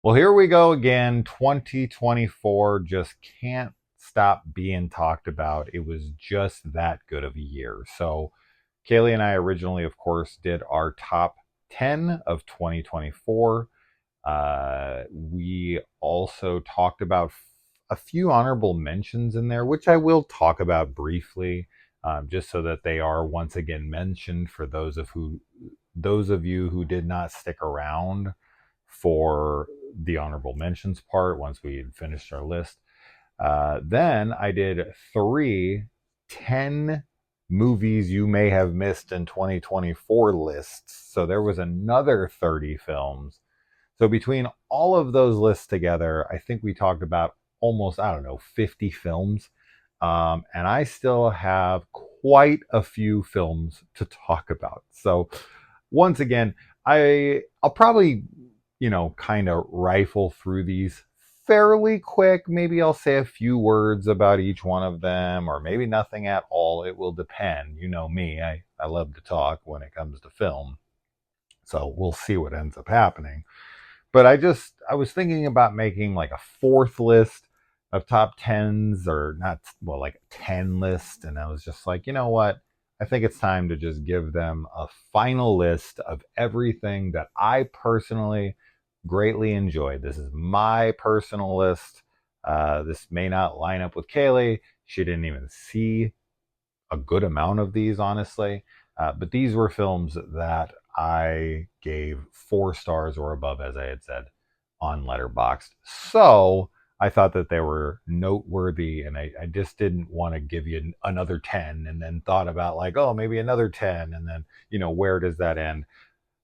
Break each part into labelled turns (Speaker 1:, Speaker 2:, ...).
Speaker 1: Well, here we go again. 2024 just can't stop being talked about. It was just that good of a year. So, Kaylee and I originally, of course, did our top 10 of 2024. We also talked about a few honorable mentions in there, which I will talk about briefly, just so that they are once again mentioned for those of you who did not stick around for the honorable mentions part once we had finished our list. Then I did 10 movies you may have missed in 2024 lists. So there was another 30 films. So between all of those lists together, I think we talked about almost, I don't know, 50 films. And I still have quite a few films to talk about. So once again, I'll probably, kind of rifle through these fairly quick. Maybe I'll say a few words about each one of them, or maybe nothing at all. It will depend. You know me, I love to talk when it comes to film. So we'll see what ends up happening. But I was thinking about making like a fourth list of top tens, or not, well, like a 10 list. And I was just like, you know what? I think it's time to just give them a final list of everything that I personally greatly enjoyed. This is my personal list. This may not line up with Kaylee. She didn't even see a good amount of these, honestly. But these were films that I gave 4 stars or above, as I had said, on Letterboxd. So I thought that they were noteworthy, and I just didn't want to give you another 10 and then thought about, like, oh, maybe another 10. And then, where does that end?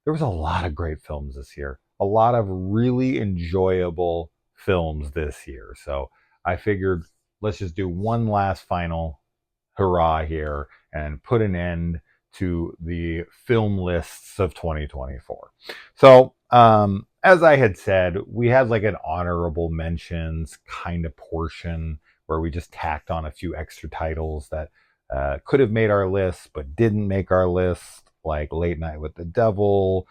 Speaker 1: There was a lot of great films this year, a lot of really enjoyable films this year. So I figured let's just do one last final hurrah here and put an end to the film lists of 2024. So, as I had said, we had like an honorable mentions kind of portion where we just tacked on a few extra titles that could have made our list but didn't make our list, like Late Night with the Devil.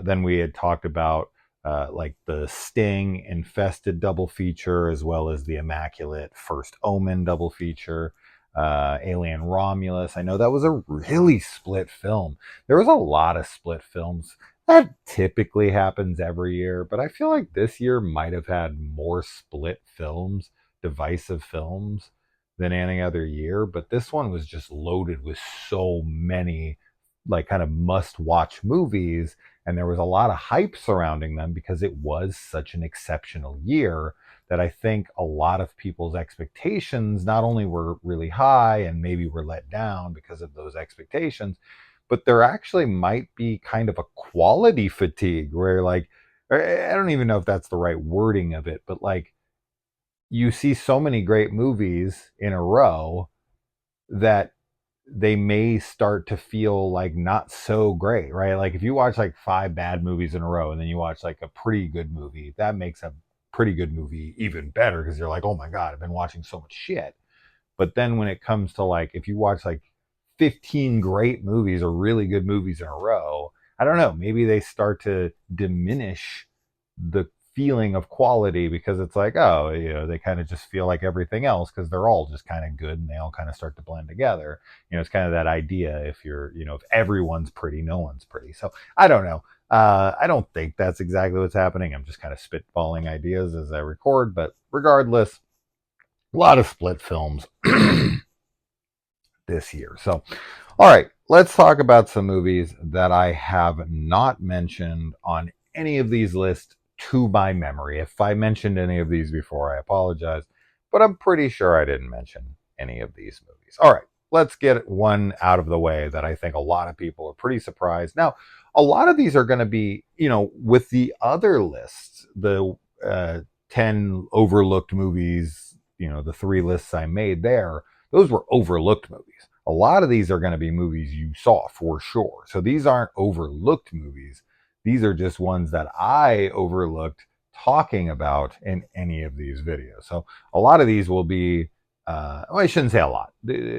Speaker 1: Then we had talked about like the Sting Infested double feature, as well as the Immaculate First Omen double feature. Alien Romulus. I know that was a really split film. There was a lot of split films. That typically happens every year, but I feel like this year might have had more split films, divisive films, than any other year. But this one was just loaded with so many, like, kind of must watch movies. And there was a lot of hype surrounding them because it was such an exceptional year that I think a lot of people's expectations not only were really high and maybe were let down because of those expectations, but there actually might be kind of a quality fatigue where, like, I don't even know if that's the right wording of it, but like, you see so many great movies in a row that they may start to feel like not so great, right? Like if you watch like 5 bad movies in a row and then you watch like a pretty good movie, that makes a pretty good movie even better because you're like, oh my God, I've been watching so much shit. But then when it comes to, like, if you watch like 15 great movies or really good movies in a row, I don't know, maybe they start to diminish the feeling of quality because it's like, oh, they kind of just feel like everything else because they're all just kind of good and they all kind of start to blend together. It's kind of that idea, if if everyone's pretty, no one's pretty. So I don't know. I don't think that's exactly what's happening. I'm just kind of spitballing ideas as I record, but regardless, a lot of split films this year. So, all right, let's talk about some movies that I have not mentioned on any of these lists to my memory. If I mentioned any of these before, I apologize, but I'm pretty sure I didn't mention any of these movies. All right, let's get one out of the way that I think a lot of people are pretty surprised. Now, a lot of these are going to be, with the other lists, the 10 overlooked movies, the 3 lists I made there, those were overlooked movies. A lot of these are going to be movies you saw for sure. So these aren't overlooked movies. These are just ones that I overlooked talking about in any of these videos. So a lot of these will be, well, I shouldn't say a lot.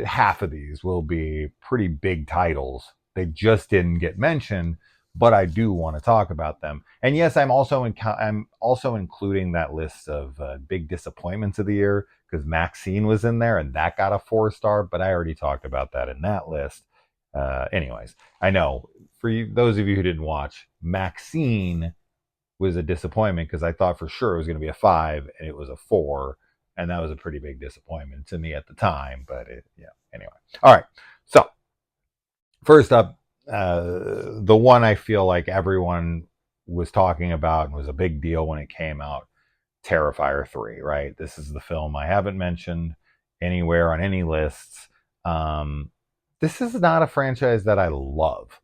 Speaker 1: Half of these will be pretty big titles. They just didn't get mentioned, but I do want to talk about them. And yes, I'm also including that list of big disappointments of the year because Maxine was in there and that got a 4 star. But I already talked about that in that list. Anyways, I know for you, those of you who didn't watch, Maxine was a disappointment because I thought for sure it was going to be a 5 and it was a 4, and that was a pretty big disappointment to me at the time. But anyway. All right. So first up, the one I feel like everyone was talking about and was a big deal when it came out, Terrifier 3, right? This is the film I haven't mentioned anywhere on any lists. This is not a franchise that I love.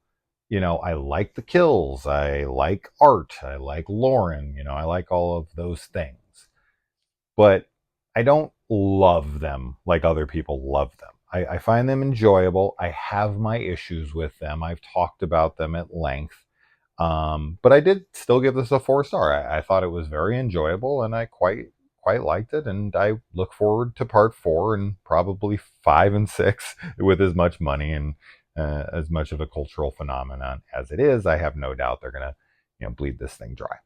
Speaker 1: I like the kills, I like art, I like Lauren, I like all of those things. But I don't love them like other people love them. I find them enjoyable. I have my issues with them. I've talked about them at length. But I did still give this a 4 star. I thought it was very enjoyable, and I quite liked it. And I look forward to part 4 and probably 5 and 6 with as much money and as much of a cultural phenomenon as it is. I have no doubt they're gonna, bleed this thing dry.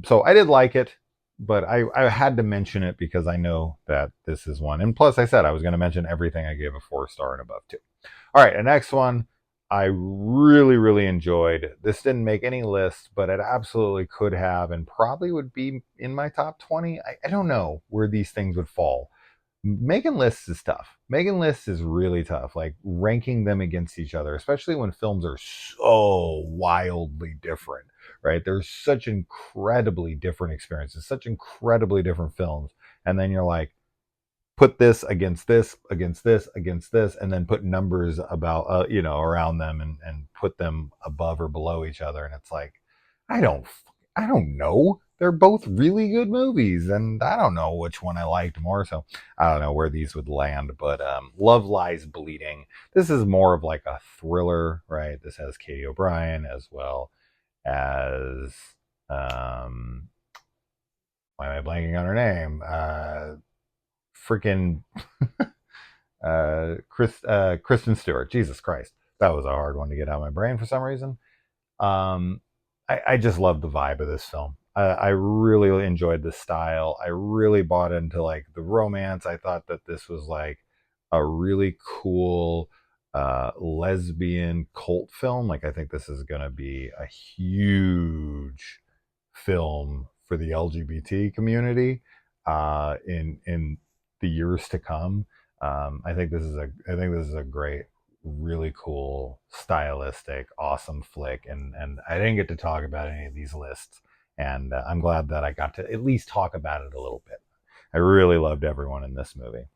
Speaker 1: So I did like it, but I had to mention it because I know that this is one. And plus, I said I was going to mention everything I gave a 4 star and above too. All right, the next one I really, really enjoyed. This didn't make any list, but it absolutely could have and probably would be in my top 20. I don't know where these things would fall. Making lists is tough. Making lists is really tough. Like ranking them against each other, especially when films are so wildly different, right? There's such incredibly different experiences, such incredibly different films. And then you're like, put this against this, against this, against this, and then put numbers about, around them and put them above or below each other. And it's like, I don't, I don't know. They're both really good movies, and I don't know which one I liked more. So I don't know where these would land. But Love Lies Bleeding. This is more of like a thriller, right? This has Katie O'Brien as well as why am I blanking on her name? Freaking Kristen Stewart. Jesus Christ, that was a hard one to get out of my brain for some reason. Um, I just love the vibe of this film. I really enjoyed the style. I really bought into like the romance. I thought that this was like a really cool lesbian cult film. Like I think this is going to be a huge film for the LGBT community in the years to come. I think this is a great, really cool, stylistic, awesome flick, and I didn't get to talk about any of these lists, and I'm glad that I got to at least talk about it a little bit. I really loved everyone in this movie,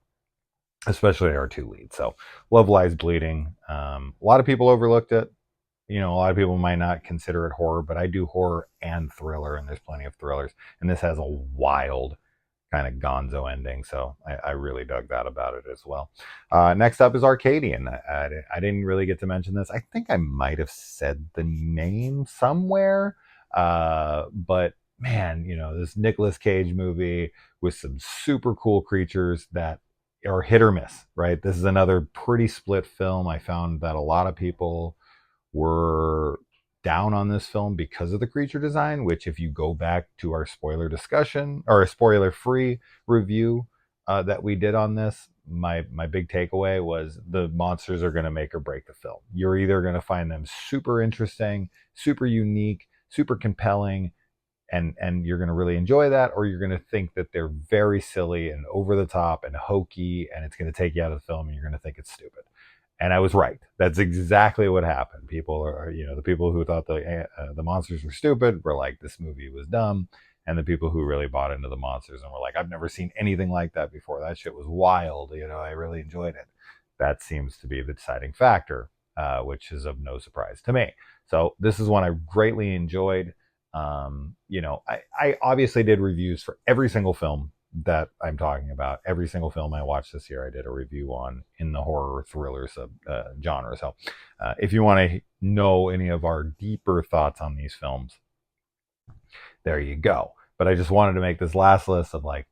Speaker 1: especially our two leads. So, Love Lies Bleeding. A lot of people overlooked it. A lot of people might not consider it horror, but I do horror and thriller, and there's plenty of thrillers. And this has a wild kind of gonzo ending, so I really dug that about it as well. Next up is Arcadian. I didn't really get to mention this. I think I might have said the name somewhere, but man, this Nicolas Cage movie with some super cool creatures that are hit or miss, right? This is another pretty split film. I found that a lot of people were down on this film because of the creature design, which if you go back to our spoiler discussion or a spoiler free review that we did on this, my big takeaway was the monsters are going to make or break the film. You're either going to find them super interesting, super unique, super compelling, and you're going to really enjoy that, or you're going to think that they're very silly and over the top and hokey, and it's going to take you out of the film and you're going to think it's stupid. And I was right. That's exactly what happened. People are, the people who thought the monsters were stupid were like, this movie was dumb. And the people who really bought into the monsters and were like, I've never seen anything like that before. That shit was wild. I really enjoyed it. That seems to be the deciding factor, which is of no surprise to me. So this is one I greatly enjoyed. I obviously did reviews for every single film that I'm talking about. Every single film I watched this year, I did a review on in the horror thriller genre. So if you want to know any of our deeper thoughts on these films, there you go. But I just wanted to make this last list of like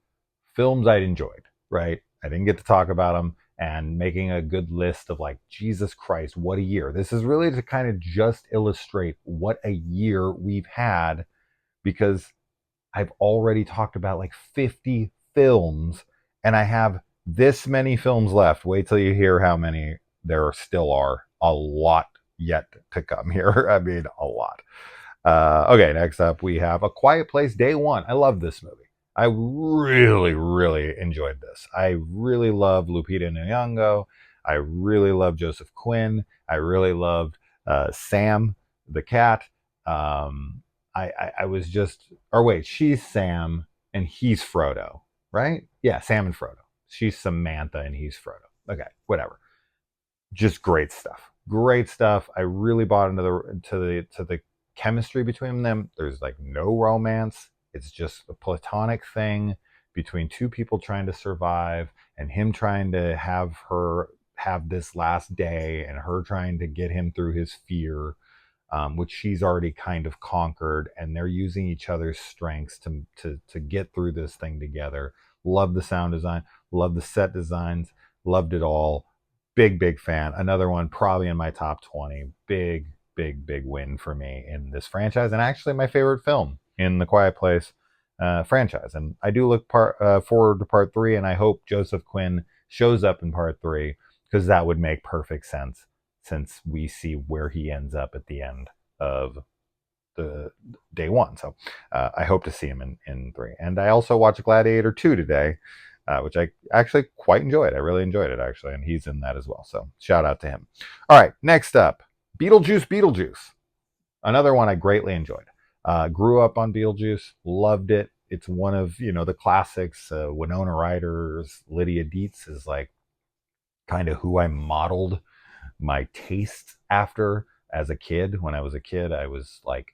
Speaker 1: films I'd enjoyed, right? I didn't get to talk about them. and making a good list of like, Jesus Christ, what a year. This is really to kind of just illustrate what a year we've had, because I've already talked about like 50 films and I have this many films left. Wait till you hear how many there still are. A lot yet to come here. I mean, a lot. Okay, next up we have A Quiet Place Day One. I love this movie. I really, really enjoyed this. I really loved Lupita Nyong'o. I really loved Joseph Quinn. I really loved Sam the cat. I was just, or wait, she's Sam and he's Frodo, right? Yeah, Sam and Frodo. She's Samantha and he's Frodo. Okay, whatever. Just great stuff. Great stuff. I really bought into the chemistry between them. There's like no romance. It's just a platonic thing between two people trying to survive, and him trying to have her have this last day, and her trying to get him through his fear, which she's already kind of conquered, and they're using each other's strengths to get through this thing together. Love the sound design, love the set designs, loved it all. Big fan. Another one probably in my top 20. Big win for me in this franchise, and actually my favorite film in the Quiet Place franchise. And I do look forward to part 3, and I hope Joseph Quinn shows up in part 3, because that would make perfect sense, since we see where he ends up at the end of the day 1. So I hope to see him in 3. And I also watched Gladiator 2 today, which I actually quite enjoyed. I really enjoyed it, actually, and he's in that as well. So shout out to him. All right, next up, Beetlejuice. Another one I greatly enjoyed. Grew up on Beetlejuice, loved it. It's one of, the classics. Winona Ryder's Lydia Dietz is like kind of who I modeled my tastes after as a kid. When I was a kid, I was like,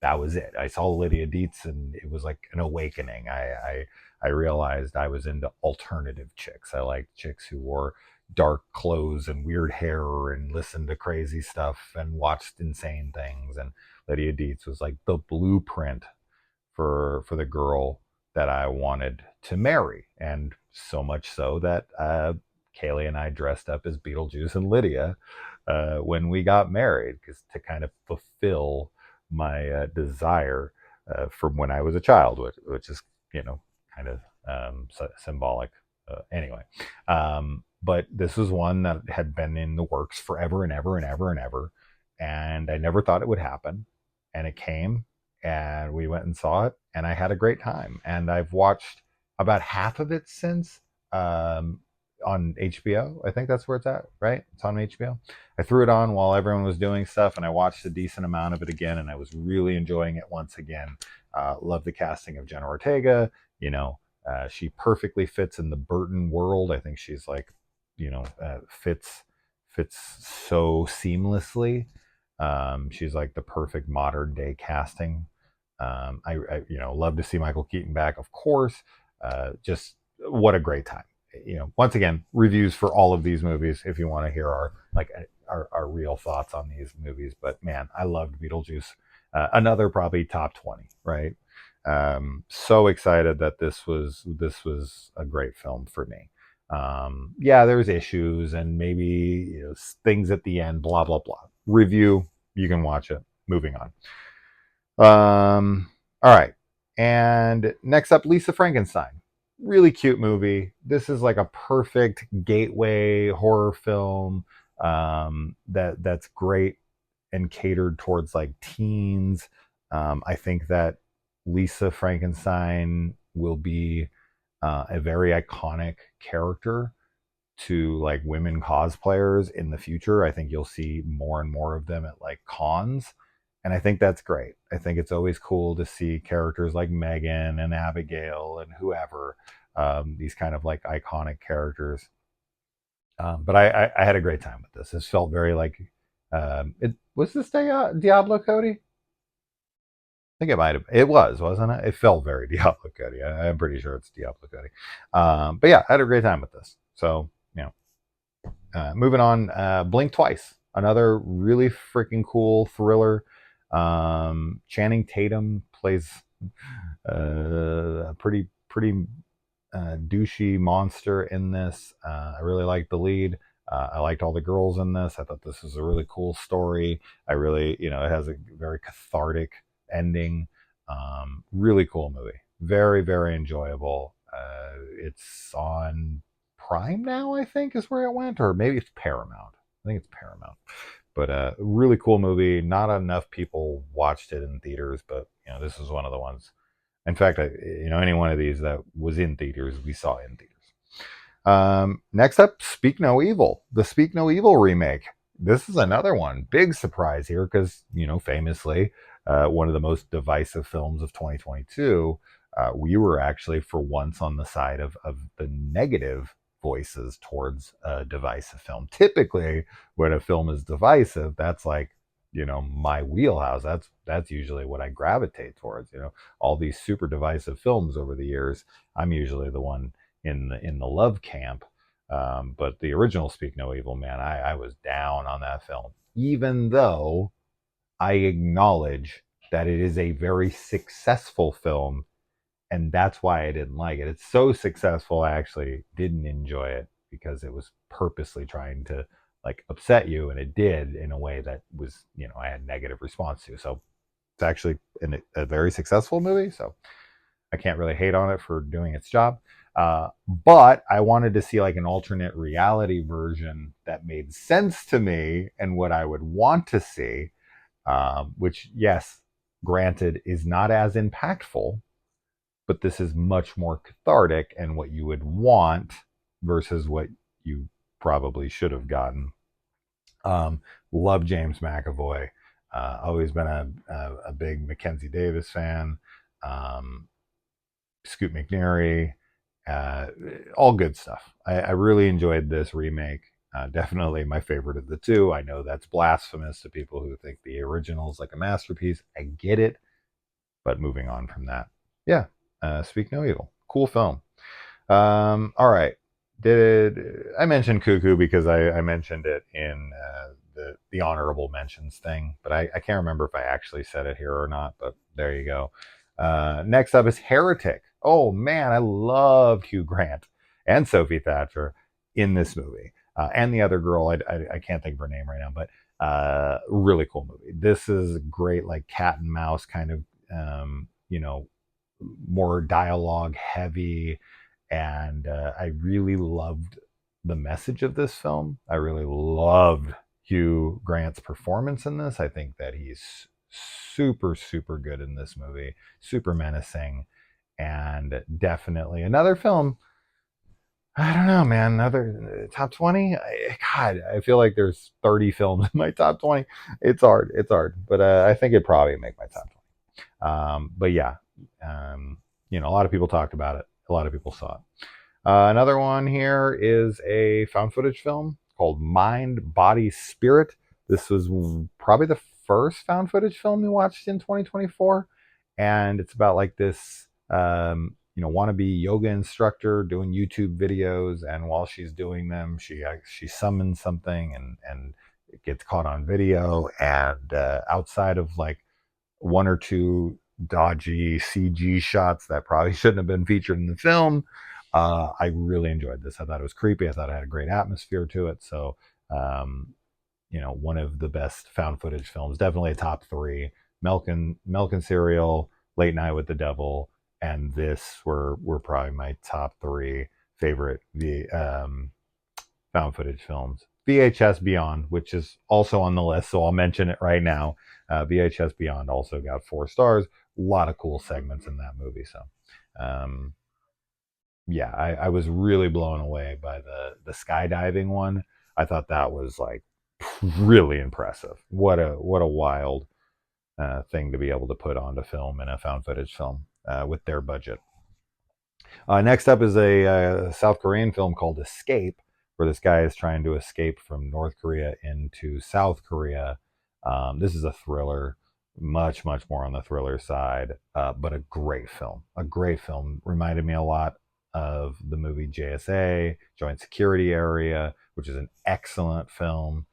Speaker 1: that was it. I saw Lydia Dietz and it was like an awakening. I realized I was into alternative chicks. I liked chicks who wore dark clothes and weird hair and listened to crazy stuff and watched insane things. And Lydia Dietz was like the blueprint for the girl that I wanted to marry. And so much so that Kaylee and I dressed up as Beetlejuice and Lydia when we got married, because to kind of fulfill my desire from when I was a child, which is, kind of symbolic. Anyway, but this was one that had been in the works forever and ever and ever and ever, and I never thought it would happen, and it came, and we went and saw it, and I had a great time, and I've watched about half of it since. On HBO. I think that's where it's at, right? It's on HBO. I threw it on while everyone was doing stuff, and I watched a decent amount of it again, and I was really enjoying it once again. Love the casting of Jenna Ortega. She perfectly fits in the Burton world. I think she's like, fits so seamlessly. She's like the perfect modern day casting. I love to see Michael Keaton back, of course. Just what a great time. Once again, reviews for all of these movies if you want to hear our real thoughts on these movies. But man, I loved Beetlejuice. Another probably top 20, right? So excited that this was a great film for me. Yeah, there's issues and maybe things at the end, blah blah blah. Review, you can watch it. Moving on. All right, and next up, Lisa Frankenstein. Really cute movie. This is like a perfect gateway horror film that's great and catered towards like teens. I think that Lisa Frankenstein will be a very iconic character to like women cosplayers in the future. I think you'll see more and more of them at like cons. And I think that's great. I think it's always cool to see characters like Megan and Abigail and whoever, these kind of like iconic characters. But I had a great time with this. This felt very like, it was this Diablo Cody? I think it might have. It was, wasn't it? It felt very Diablo Cody. I'm pretty sure it's Diablo Cody. But yeah, I had a great time with this. So moving on. Blink Twice, another really freaking cool thriller. Channing Tatum plays a pretty douchey monster in this. I really liked the lead. I liked all the girls in this. I thought this was a really cool story. I really, it has a very cathartic ending. Really cool movie. Very, very enjoyable. It's on Prime now, I think, is where it went, or maybe it's Paramount. I think it's Paramount. But really cool movie. Not enough people watched it in theaters, but this is one of the ones. In fact, any one of these that was in theaters, we saw in theaters. Next up, Speak No Evil, the Speak No Evil remake. This is another one. Big surprise here because, famously, one of the most divisive films of 2022. We were actually, for once, on the side of the negative voices towards a divisive film. Typically, when a film is divisive, that's like, my wheelhouse. That's usually what I gravitate towards. All these super divisive films over the years, I'm usually the one in the love camp. But the original Speak No Evil, man, I was down on that film, even though I acknowledge that it is a very successful film, and that's why I didn't like it. It's so successful, I actually didn't enjoy it because it was purposely trying to like upset you, and it did in a way that was, I had negative response to. So it's actually a very successful movie. So I can't really hate on it for doing its job. But I wanted to see like an alternate reality version that made sense to me and what I would want to see, which, yes, granted, is not as impactful, but this is much more cathartic and what you would want versus what you probably should have gotten. Love James McAvoy. Always been a big Mackenzie Davis fan. Scoot McNairy, all good stuff. I really enjoyed this remake. Definitely my favorite of the two. I know that's blasphemous to people who think the original is like a masterpiece. I get it, but moving on from that, yeah. Speak No Evil, cool film. All right. Did I mention Cuckoo because I mentioned it in the honorable mentions thing, but I can't remember if I actually said it here or not. But there you go. Next up is Heretic. Oh man, I loved Hugh Grant and Sophie Thatcher in this movie, and the other girl. I can't think of her name right now, but really cool movie. This is great, like cat and mouse kind of, more dialogue heavy, and I really loved the message of this film. I really loved Hugh Grant's performance in this. I think that he's super, super good in this movie, super menacing, and definitely another film. I don't know, man. Another top 20? God, I feel like there's 30 films in my top 20. It's hard. It's hard. But I think it'd probably make my top 20. But yeah, a lot of people talked about it. A lot of people saw it. Another one here is a found footage film called Mind, Body, Spirit. This was probably the first found footage film we watched in 2024. And it's about like this, wannabe yoga instructor doing YouTube videos. And while she's doing them, she summons something and it gets caught on video. And outside of like one or two dodgy CG shots that probably shouldn't have been featured in the film, I really enjoyed this. I thought it was creepy. I thought it had a great atmosphere to it. So, one of the best found footage films. Definitely a top three. Milk and Cereal, Late Night with the Devil, and this were probably my top three favorite found footage films. VHS Beyond, which is also on the list, so I'll mention it right now. VHS Beyond also got 4 stars. A lot of cool segments in that movie. So, yeah, I was really blown away by the skydiving one. I thought that was like really impressive. What a wild thing to be able to put onto film in a found footage film with their budget. Next up is a South Korean film called Escape, where this guy is trying to escape from North Korea into South Korea. This is a thriller, much, much more on the thriller side, but a great film. A great film. Reminded me a lot of the movie JSA, Joint Security Area, which is an excellent film.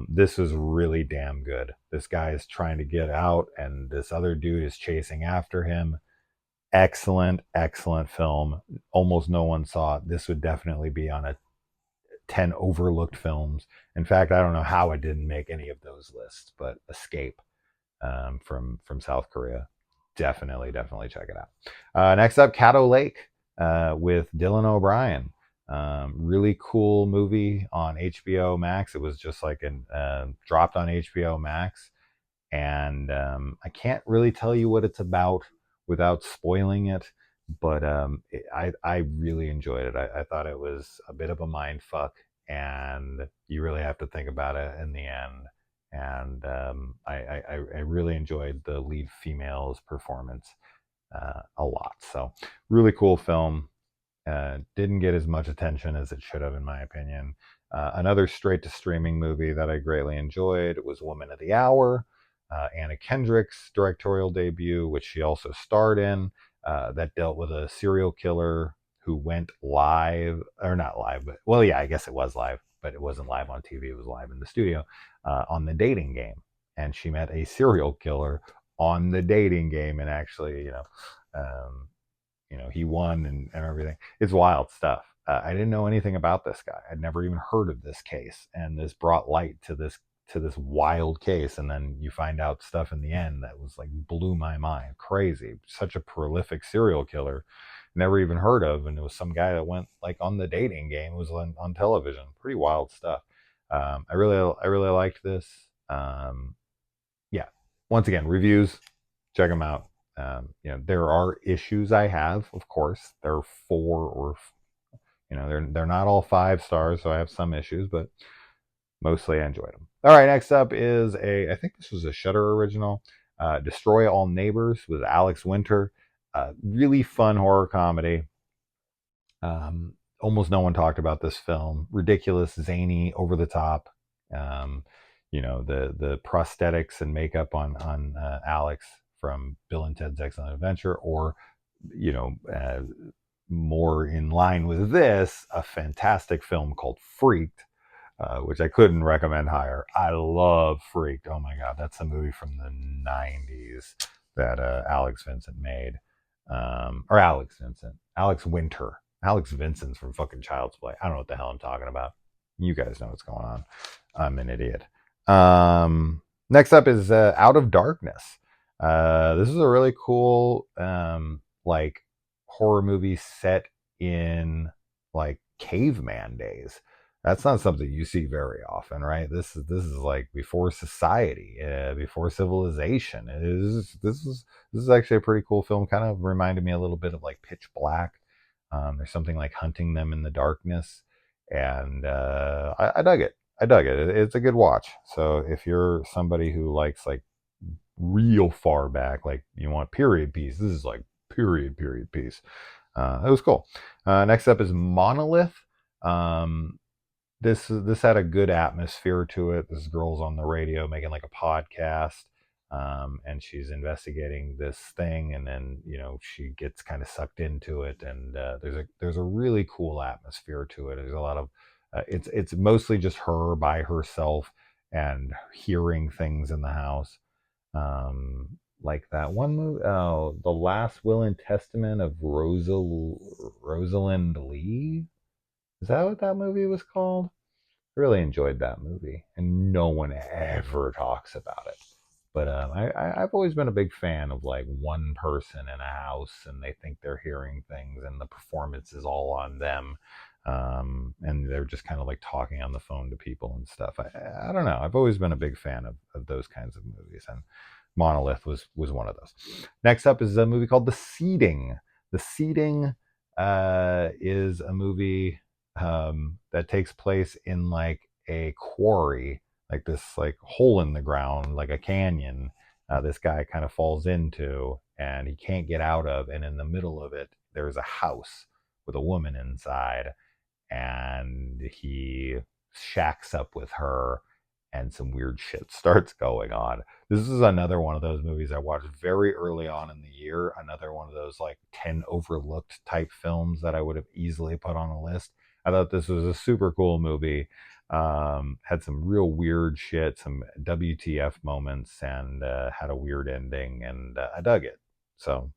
Speaker 1: This was really damn good. This guy is trying to get out, and this other dude is chasing after him. excellent film. Almost no one saw it. This would definitely be on a 10 overlooked films. In fact, I don't know how it didn't make any of those lists, but Escape, from South Korea. Definitely check it out. Next up, Caddo Lake, with Dylan O'Brien. Really cool movie on HBO Max. It was just like dropped on HBO Max, and I can't really tell you what it's about without spoiling it. But I really enjoyed it. I thought it was a bit of a mind fuck, and you really have to think about it in the end. And I really enjoyed the lead female's performance a lot. So really cool film. Didn't get as much attention as it should have, in my opinion. Another straight to streaming movie that I greatly enjoyed was Woman of the Hour, Anna Kendrick's directorial debut, which she also starred in. That dealt with a serial killer who went live, or not live, but well, yeah, I guess it was live, but it wasn't live on TV. It was live in the studio, on the dating game, and she met a serial killer on the dating game, and actually, um, he won and everything. It's wild stuff. I didn't know anything about this guy. I'd never even heard of this case, and this brought light to this wild case. And then you find out stuff in the end that was like blew my mind. Crazy. Such a prolific serial killer, never even heard of, and it was some guy that went like on the dating game. It was on television. Pretty wild stuff. I really liked this. Yeah. Once again, reviews. Check them out. There are issues I have, of course. There are four, or they're not all 5 stars, so I have some issues, but mostly I enjoyed them. All right, next up is I think this was a Shudder original, Destroy All Neighbors with Alex Winter. Really fun horror comedy. Almost no one talked about this film. Ridiculous, zany, over the top. The prosthetics and makeup on Alex from Bill and Ted's Excellent Adventure, or more in line with this, a fantastic film called Freaked, which I couldn't recommend higher. I love Freaked. Oh my God, that's a movie from the 90s that Alex Vincent made. Or Alex Winter. Alex Vincent's from fucking Child's Play. I don't know what the hell I'm talking about. You guys know what's going on. I'm an idiot. Next up is Out of Darkness. This is a really cool like horror movie set in like caveman days. That's not something you see very often, right? This is like before society, before civilization. This is actually a pretty cool film. Kind of reminded me a little bit of like Pitch Black. There's something like hunting them in the darkness, and I dug it. I dug it. It's a good watch. So if you're somebody who likes like real far back, like you want period piece, this is like period piece. It was cool. Next up is Monolith. This had a good atmosphere to it. This girl's on the radio making like a podcast, and she's investigating this thing, and then she gets kind of sucked into it, and there's a really cool atmosphere to it. There's a lot of it's mostly just her by herself and hearing things in the house, like that one movie, oh, The Last Will and Testament of Rosalind Lee. Is that what that movie was called? I really enjoyed that movie, and no one ever talks about it. But I've always been a big fan of like one person in a house, and they think they're hearing things, and the performance is all on them, and they're just kind of like talking on the phone to people and stuff. I don't know. I've always been a big fan of those kinds of movies, and Monolith was one of those. Next up is a movie called The Seeding. The Seeding is a movie that takes place in like a quarry, like this like hole in the ground, like a canyon. This guy kind of falls into, and he can't get out of. And in the middle of it, there's a house with a woman inside, and he shacks up with her, and some weird shit starts going on. This is another one of those movies I watched very early on in the year. Another one of those like 10 overlooked type films that I would have easily put on a list. I thought this was a super cool movie. Had some real weird shit, some WTF moments, and had a weird ending, and I dug it. So,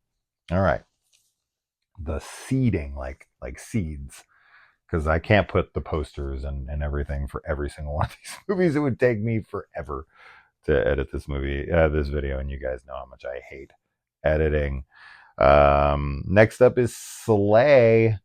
Speaker 1: all right. the seeding, like seeds, because I can't put the posters and everything for every single one of these movies. It would take me forever to edit this video, and you guys know how much I hate editing. Next up is Slay.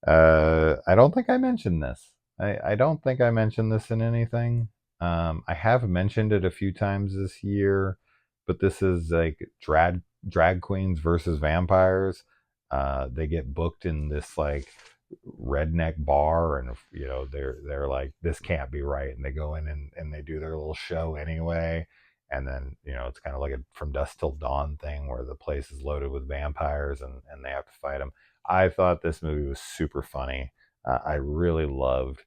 Speaker 1: I don't think I mentioned this. I don't think I mentioned this in anything. I have mentioned it a few times this year, but this is like drag queens versus vampires. They get booked in this like redneck bar, and they're like, this can't be right, and they go in and they do their little show anyway. And then it's kind of like a From Dusk Till Dawn thing where the place is loaded with vampires, and they have to fight them. I thought this movie was super funny. I really loved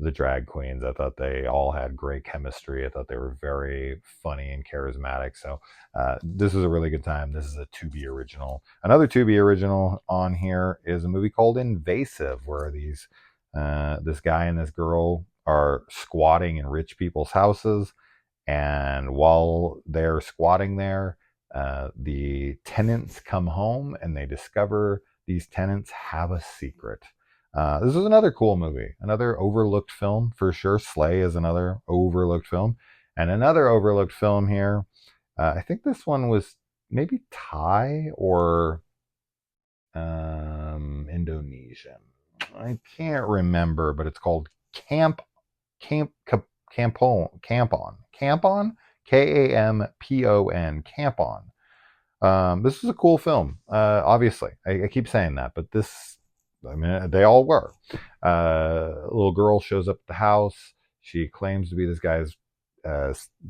Speaker 1: the drag queens. I thought they all had great chemistry. I thought they were very funny and charismatic. So this was a really good time. This is a Tubi original. Another Tubi original on here is a movie called Invasive, where this guy and this girl are squatting in rich people's houses, and while they're squatting there, the tenants come home and they discover these tenants have a secret. This is another cool movie, another overlooked film for sure. Slay is another overlooked film. And another overlooked film here, I think this one was maybe Thai or Indonesian. I can't remember, but it's called Camp Campon Campon Kampon Campon. This is a cool film. Obviously, I keep saying that, but I mean, they all were. A little girl shows up at the house. She claims to be this guy's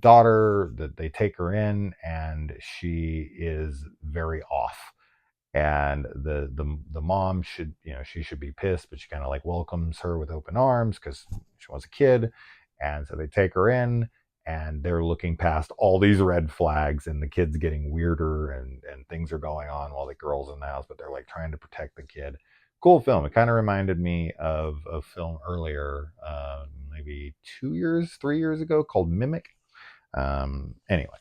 Speaker 1: daughter. That they take her in, and she is very off. And the mom should, she should be pissed, but she kind of like welcomes her with open arms because she wants a kid. And so they take her in, and they're looking past all these red flags, and the kid's getting weirder, and things are going on while the girl's in the house, but they're like trying to protect the kid. Cool film. It kind of reminded me of a film earlier, maybe 2 years, 3 years ago, called Mimic. Anyway,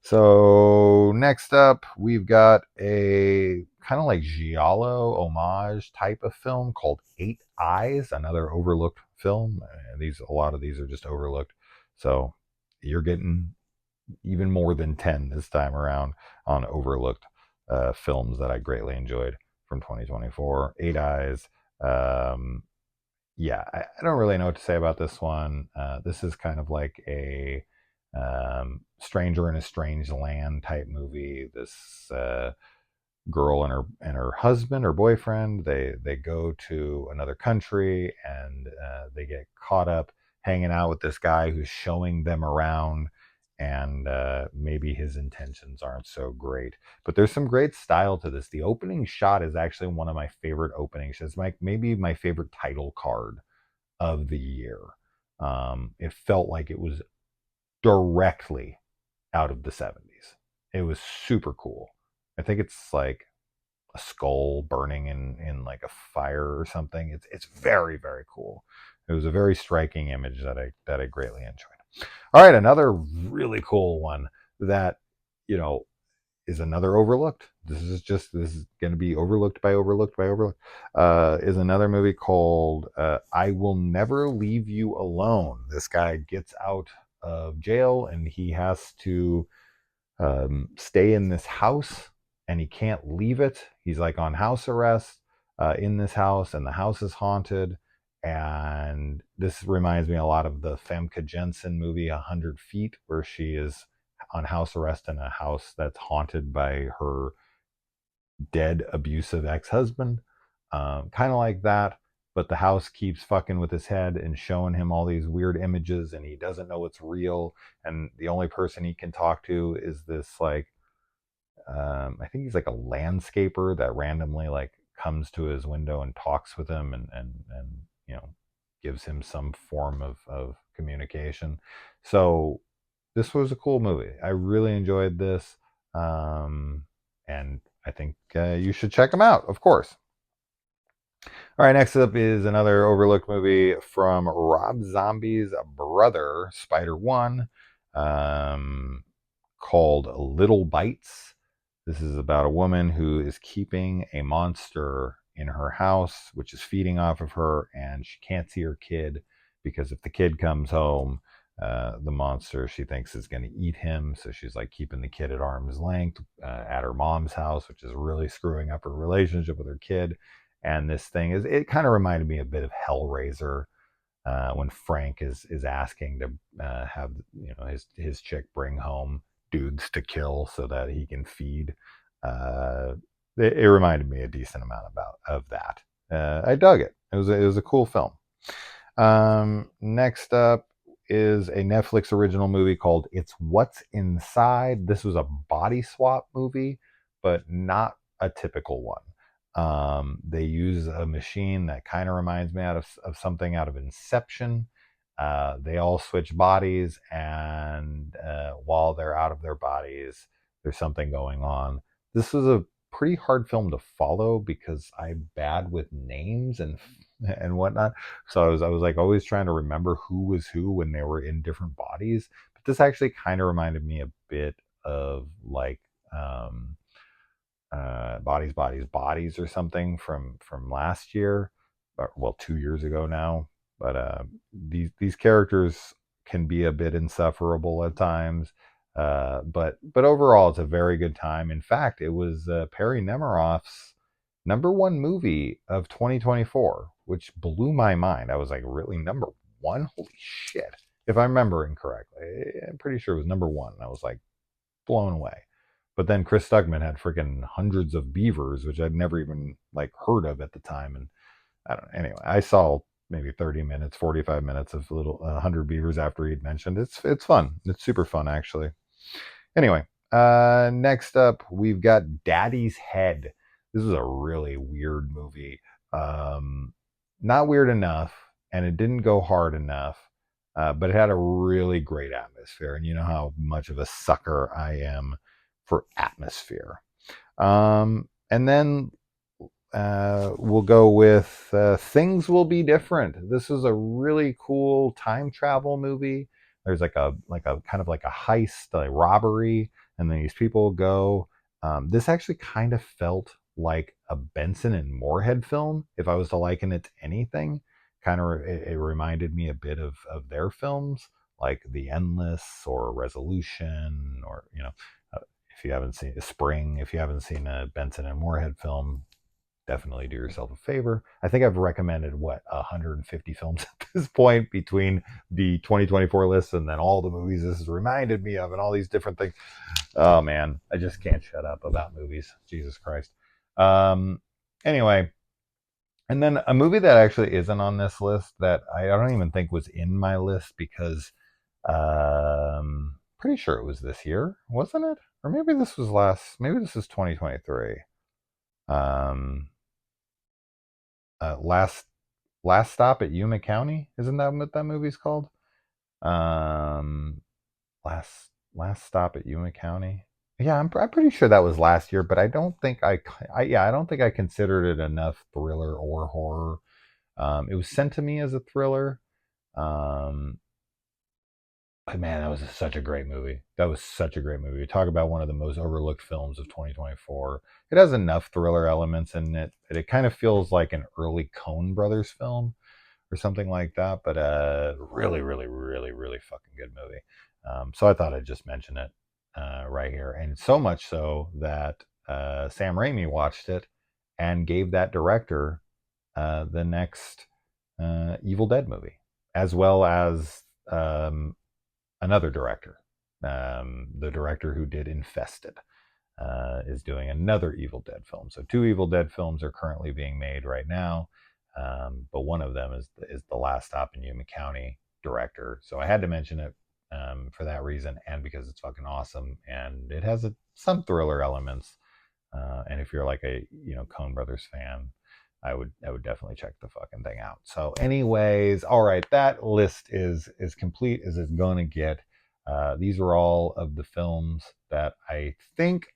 Speaker 1: so next up, we've got a kind of like giallo homage type of film called Eight Eyes, another overlooked film. A lot of these are just overlooked, so you're getting even more than 10 this time around on overlooked films that I greatly enjoyed from 2024. Eight Eyes. Yeah, I don't really know what to say about this one. This is kind of like a stranger in a strange land type movie. This girl and her husband or boyfriend, they go to another country, and they get caught up hanging out with this guy who's showing them around, and maybe his intentions aren't so great, but there's some great style to this. The opening shot is actually one of my favorite openings. It's maybe my favorite title card of the year. It felt like it was directly out of the 70s. It was super cool. I think it's like a skull burning in like a fire or something. It's very, very cool. It was a very striking image that I greatly enjoyed. All right, another really cool one that you know is another overlooked. This is going to be overlooked by overlooked by overlooked. Is another movie called I Will Never Leave You Alone. This guy gets out of jail, and he has to stay in this house, and he can't leave it. He's like on house arrest in this house, and the house is haunted. And this reminds me a lot of the Famke Jensen movie 100 Feet, where she is on house arrest in a house that's haunted by her dead abusive ex-husband. Kind of like that, but the house keeps fucking with his head and showing him all these weird images, and he doesn't know it's real. And the only person he can talk to is this like I think he's like a landscaper that randomly like comes to his window and talks with him, and gives him some form of communication. So this was a cool movie. I really enjoyed this, and I think you should check them out, of course. All right, next up is another overlooked movie from Rob Zombie's brother, Spider One, called Little Bites. This is about a woman who is keeping a monster in her house, which is feeding off of her, and she can't see her kid because if the kid comes home, the monster she thinks is going to eat him. So she's like keeping the kid at arm's length at her mom's house, which is really screwing up her relationship with her kid. And this thing is, it kind of reminded me a bit of Hellraiser, when Frank is asking to have his chick bring home dudes to kill so that he can feed. Uh, it reminded me a decent amount of that. I dug it. It was a cool film. Next up is a Netflix original movie called It's What's Inside. This was a body swap movie, but not a typical one. They use a machine that kind of reminds me of something out of Inception. They all switch bodies, and while they're out of their bodies, there's something going on. This was a pretty hard film to follow because I'm bad with names and whatnot. So I was like always trying to remember who was who when they were in different bodies. But this actually kind of reminded me a bit of like Bodies, Bodies, Bodies or something from last year, or, well, 2 years ago now. But these characters can be a bit insufferable at times. But overall, it's a very good time. In fact, it was Perry Nemiroff's number one movie of 2024, which blew my mind. I was like, really, number one? Holy shit! If I'm remembering correctly, I'm pretty sure it was number one. I was like blown away. But then Chris Stugman had freaking hundreds of beavers, which I'd never even like heard of at the time. And I don't know. Anyway, I saw maybe 30 minutes, 45 minutes of little 100 beavers after he'd mentioned. It's fun. It's super fun actually. Anyway, next up we've got Daddy's Head. This is a really weird movie. Not weird enough, and it didn't go hard enough, but it had a really great atmosphere. And you know how much of a sucker I am for atmosphere. And then we'll go with Things Will Be Different. This is a really cool time travel movie. There's like a kind of like a heist, a robbery, and then these people go. This actually kind of felt like a Benson and Moorhead film, if I was to liken it to anything. Kind of, it reminded me a bit of their films, like The Endless or Resolution, or if you haven't seen Spring, if you haven't seen a Benson and Moorhead film, definitely do yourself a favor. I think I've recommended 150 films at this point between the 2024 list and then all the movies this has reminded me of and all these different things. Oh man, I just can't shut up about movies. Jesus Christ. Um, anyway, and then a movie that actually isn't on this list that I don't even think was in my list because pretty sure it was this year, wasn't it? Or maybe this was maybe this is 2023. Um, last Stop at Yuma County, isn't that what that movie's called? Um, last Stop at Yuma County. Yeah, I'm pretty sure that was last year, but I don't think I don't think I considered it enough thriller or horror. It was sent to me as a thriller. Um, but man, that was such a great movie. That was such a great movie. Talk about one of the most overlooked films of 2024. It has enough thriller elements in it. It kind of feels like an early Coen Brothers film or something like that. But really, really, really, really fucking good movie. So I thought I'd just mention it right here, and so much so that Sam Raimi watched it and gave that director the next Evil Dead movie, as well as another director. The director who did Infested is doing another Evil Dead film. So two Evil Dead films are currently being made right now, but one of them is the Last Stop in Yuma County director. So I had to mention it for that reason, and because it's fucking awesome, and it has some thriller elements. And if you're like a Coen Brothers fan, I would definitely check the fucking thing out. So, anyways, all right, that list is as complete as it's gonna get. These are all of the films that I think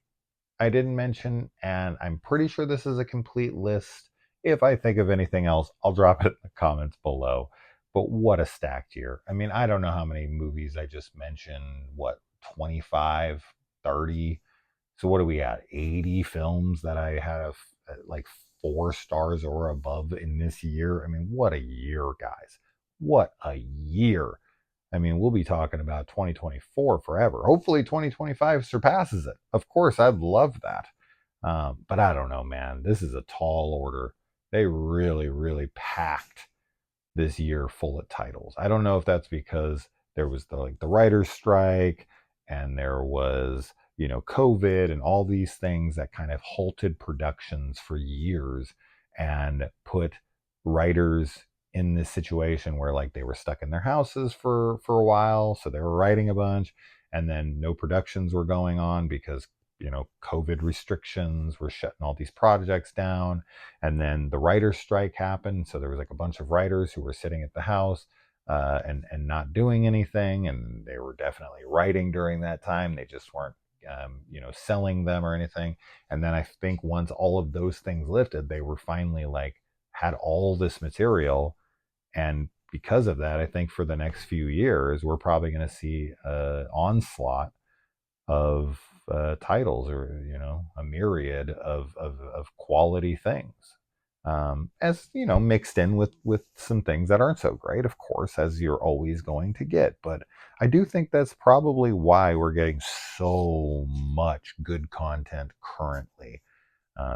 Speaker 1: I didn't mention, and I'm pretty sure this is a complete list. If I think of anything else, I'll drop it in the comments below. But what a stacked year. I mean, I don't know how many movies I just mentioned, 25, 30, So what are we at? 80 films that I had like 4 stars or above in this year. I mean, what a year, guys. What a year. I mean, we'll be talking about 2024 forever. Hopefully 2025 surpasses it. Of course, I'd love that. But I don't know, man. This is a tall order. They really, really packed this year full of titles. I don't know if that's because there was the writer's strike and there was, COVID and all these things that kind of halted productions for years and put writers in this situation where like they were stuck in their houses for a while, so they were writing a bunch, and then no productions were going on because COVID restrictions were shutting all these projects down. And then the writer's strike happened, so there was like a bunch of writers who were sitting at the house and not doing anything, and they were definitely writing during that time. They just weren't selling them or anything. And then I think once all of those things lifted, they were finally like had all this material. And because of that, I think for the next few years we're probably going to see an onslaught of titles, or a myriad of quality things, as mixed in with some things that aren't so great, of course, as you're always going to get. But I do think that's probably why we're getting so much good content currently,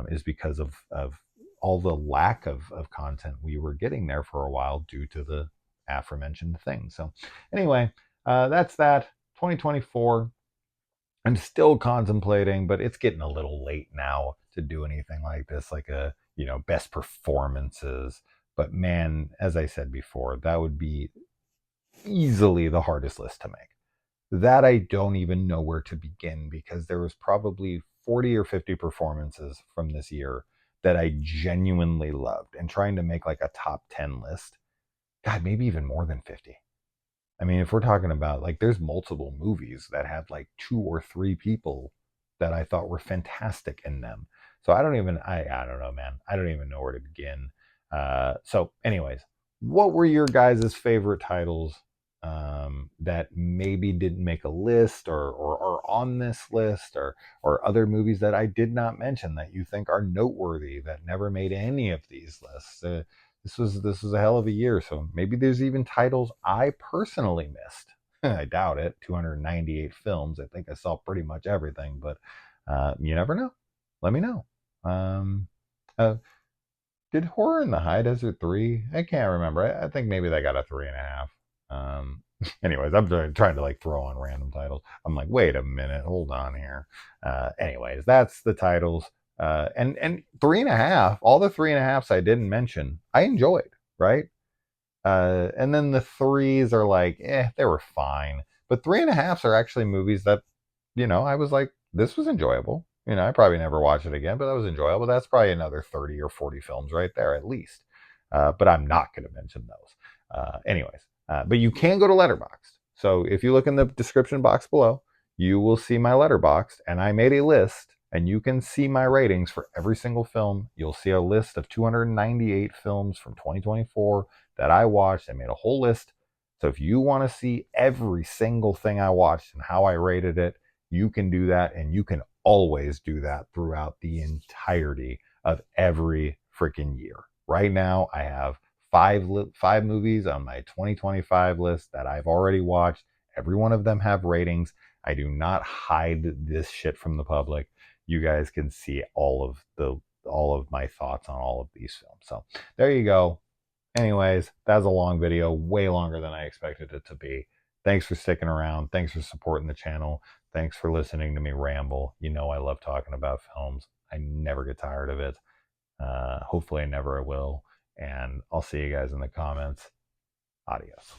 Speaker 1: is because of all the lack of content we were getting there for a while due to the aforementioned things. So anyway, that's that. 2024, I'm still contemplating, but it's getting a little late now to do anything like this, like best performances. But man, as I said before, that would be easily the hardest list to make. That I don't even know where to begin, because there was probably 40 or 50 performances from this year that I genuinely loved, and trying to make like a top 10 list, God, maybe even more than 50. I mean, if we're talking about like, there's multiple movies that had like 2 or 3 people that I thought were fantastic in them. So I don't know, man. I don't even know where to begin. So, anyways, what were your guys' favorite titles that maybe didn't make a list, or on this list, or other movies that I did not mention that you think are noteworthy that never made any of these lists? This was a hell of a year, so maybe there's even titles I personally missed. I doubt it. 298 films. I think I saw pretty much everything, but you never know. Let me know. Um, uh, did Horror in the High Desert 3? I can't remember. I think maybe they got a 3.5. Anyways, I'm trying to like throw on random titles. I'm like, wait a minute, hold on here. Anyways, that's the titles. And 3.5, all the 3.5s I didn't mention, I enjoyed, right? And then the threes are like, they were fine. But 3.5s are actually movies that, I was like, this was enjoyable. I probably never watch it again, but that was enjoyable. That's probably another 30 or 40 films right there at least. But I'm not going to mention those. Anyways, but you can go to Letterboxd. So if you look in the description box below, you will see my Letterboxd, and I made a list, and you can see my ratings for every single film. You'll see a list of 298 films from 2024 that I watched. I made a whole list. So if you want to see every single thing I watched and how I rated it, you can do that, and you can always do that throughout the entirety of every freaking year. Right now, I have five movies on my 2025 list that I've already watched. Every one of them have ratings. I do not hide this shit from the public. You guys can see all of my thoughts on all of these films. So there you go. Anyways, that was a long video, way longer than I expected it to be. Thanks for sticking around. Thanks for supporting the channel. Thanks for listening to me ramble. I love talking about films. I never get tired of it. Hopefully I never will. And I'll see you guys in the comments. Adios.